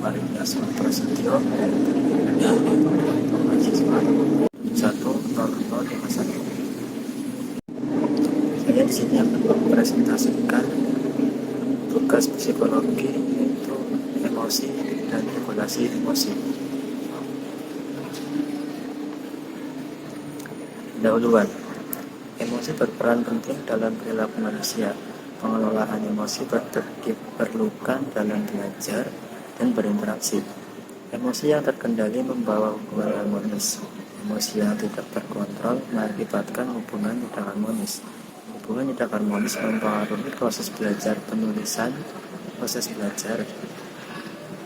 Karimdas Prasetyo, mahasiswa 10051. Saya di sini akan mempresentasikan tugas psikologi, yaitu emosi dan regulasi emosi. Pendahuluan. Emosi berperan penting dalam perilaku manusia. Pengelolaan emosi diperlukan dalam belajar dan berinteraksi. Emosi yang terkendali membawa hubungan harmonis. Emosi yang tidak terkontrol mengakibatkan hubungan tidak harmonis. Hubungan tidak harmonis mempengaruhi proses belajar penulisan.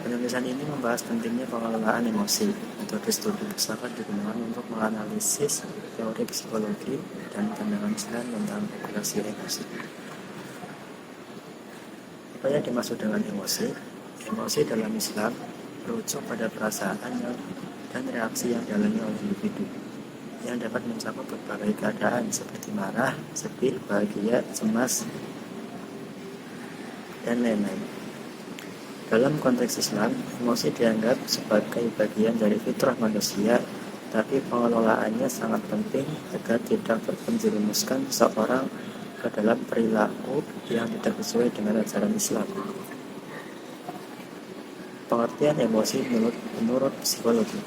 Penulisan ini membahas pentingnya pengelolaan emosi. Metode studi pusaka digunakan untuk menganalisis teori psikologi dan pandangan Islam tentang regulasi emosi. Apa yang dimaksud dengan emosi? Emosi dalam Islam berujung pada perasaan dan reaksi yang dialami oleh individu yang dapat mencakup berbagai keadaan seperti marah, sedih, bahagia, cemas, dan lain-lain. Dalam konteks Islam, emosi dianggap sebagai bagian dari fitrah manusia, tapi pengelolaannya sangat penting agar tidak terjerumuskan seseorang ke dalam perilaku yang tidak sesuai dengan ajaran Islam. Pengertian emosi menurut psikologi.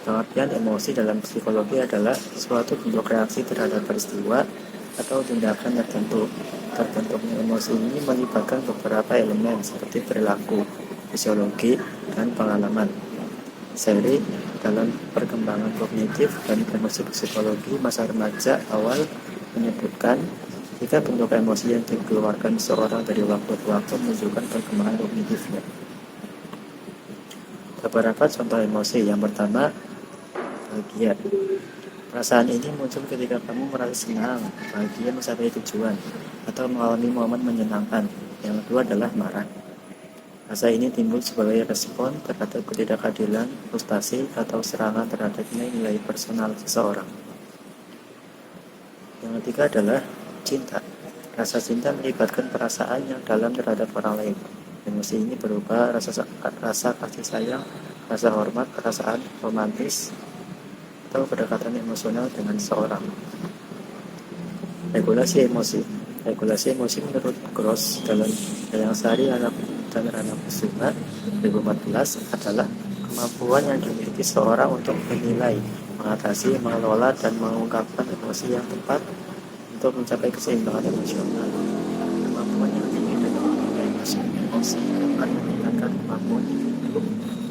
Pengertian emosi dalam psikologi adalah suatu bentuk reaksi terhadap peristiwa atau tindakan tertentu. Terbentuknya emosi ini melibatkan beberapa elemen seperti perilaku, fisiologi, dan pengalaman. Seri dalam perkembangan kognitif dan emosi psikologi masa remaja awal menyebutkan jika bentuk emosi yang dikeluarkan seseorang dari waktu ke waktu menunjukkan perkembangan kognitifnya. Beberapa contoh emosi. Yang pertama, bahagia. Perasaan ini muncul ketika kamu merasa senang, bahagia mencapai tujuan, atau mengalami momen menyenangkan. Yang kedua adalah marah. Rasa ini timbul sebagai respon terhadap ketidakadilan, frustasi, atau serangan terhadap nilai personal seseorang. Yang ketiga adalah cinta. Rasa cinta melibatkan perasaan yang dalam terhadap orang lain. Emosi ini berupa rasa kasih sayang, rasa hormat, perasaan romantis, atau kedekatan emosional dengan seseorang. Regulasi emosi. Regulasi emosi menurut Gross dalam Dayang-Sari dan Rana Kusuma 2014 adalah kemampuan yang dimiliki seseorang untuk menilai, mengatasi, mengelola, dan mengungkapkan emosi yang tepat untuk mencapai keseimbangan emosional. Kemampuan yang tinggi dalam menilai emosi akan meningkatkan kemampuan individu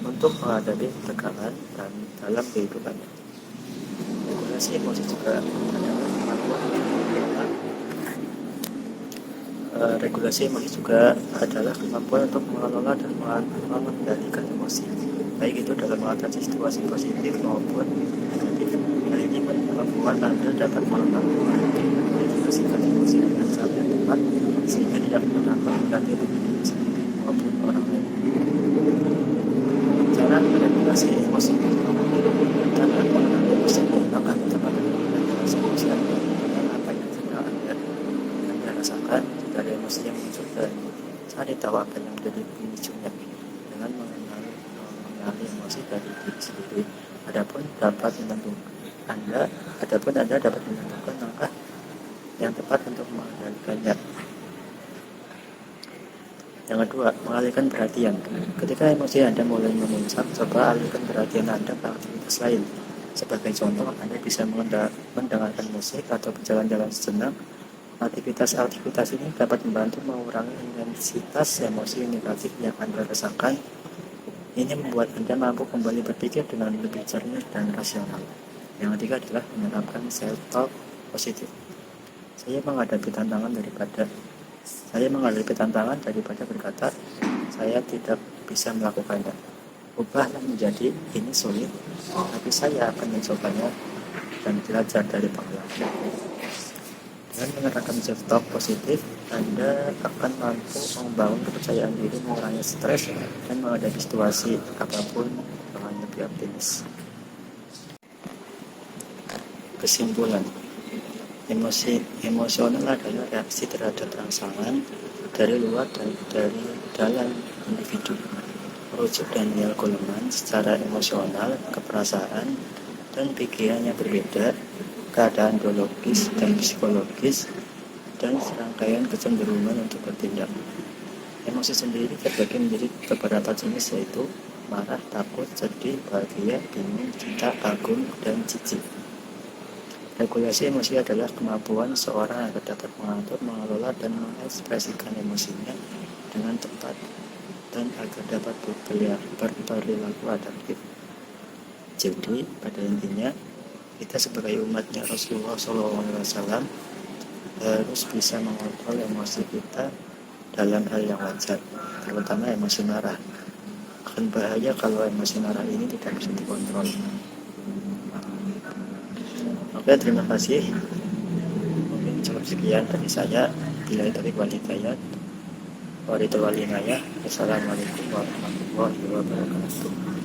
untuk menghadapi tekanan dan dalam kehidupannya. Regulasi emosi juga adalah kemampuan untuk mengelola dan mengendalikan emosi, baik itu dalam mengatasi situasi positif maupun negatif. Hal ini membuat Anda dapat mengekspresikan emosi dengan cara yang tepat, sehingga tidak menambah negatif diri sendiri maupun orang lain. Cara meregulasi emosi. Cara mengenali emosi menggunakan tepat apa yang sedang Anda rasakan dari emosi yang muncul, dan cari tahu apa yang menjadi pemicunya dengan mengenali emosi dari diri sendiri. Adapun Anda dapat menentukan langkah yang tepat untuk mengendalikannya. Yang kedua, mengalihkan perhatian. Ketika emosi Anda mulai memuncak, coba alihkan perhatian Anda ke aktivitas lain. Sebagai contoh, Anda bisa mendengarkan musik atau berjalan-jalan sejenak. Aktivitas ini dapat membantu mengurangi intensitas emosi negatif yang Anda rasakan. Ini membuat Anda mampu kembali berpikir dengan lebih jernih dan rasional. Yang ketiga adalah menerapkan self-talk positif. Saya menghadapi tantangan daripada berkata, saya tidak bisa melakukannya. Ubahlah menjadi, ini sulit, tapi saya akan mencobanya dan belajar dari pengalaman. Dengan menerapkan self-talk positif, Anda akan mampu membangun kepercayaan diri, mengurangi stres, dan menghadapi situasi apapun dengan lebih optimis. Kesimpulan. Emosional adalah reaksi terhadap rangsangan dari luar dan dari dalam individu. Merujuk Daniel Goleman, secara emosional, keperasaan, dan pikiran yang berbeda, keadaan biologis dan psikologis, dan serangkaian kecenderungan untuk bertindak. Emosi sendiri terbagi menjadi beberapa jenis, yaitu marah, takut, sedih, bahagia, bingung, cinta, kagum, dan jijik. Regulasi emosi adalah kemampuan seorang agar dapat mengatur, mengelola, dan mengekspresikan emosinya dengan tepat dan agar dapat berperilaku adaptif. Jadi pada intinya kita sebagai umatnya Rasulullah SAW harus bisa mengontrol emosi kita dalam hal yang wajar, terutama emosi marah. Akan bahaya kalau emosi marah ini tidak bisa dikontrol. Oke, terima kasih. Mungkin cukup sekian dari saya. Bila itu wal hidayat. Wassalamualaikum warahmatullahi wabarakatuh.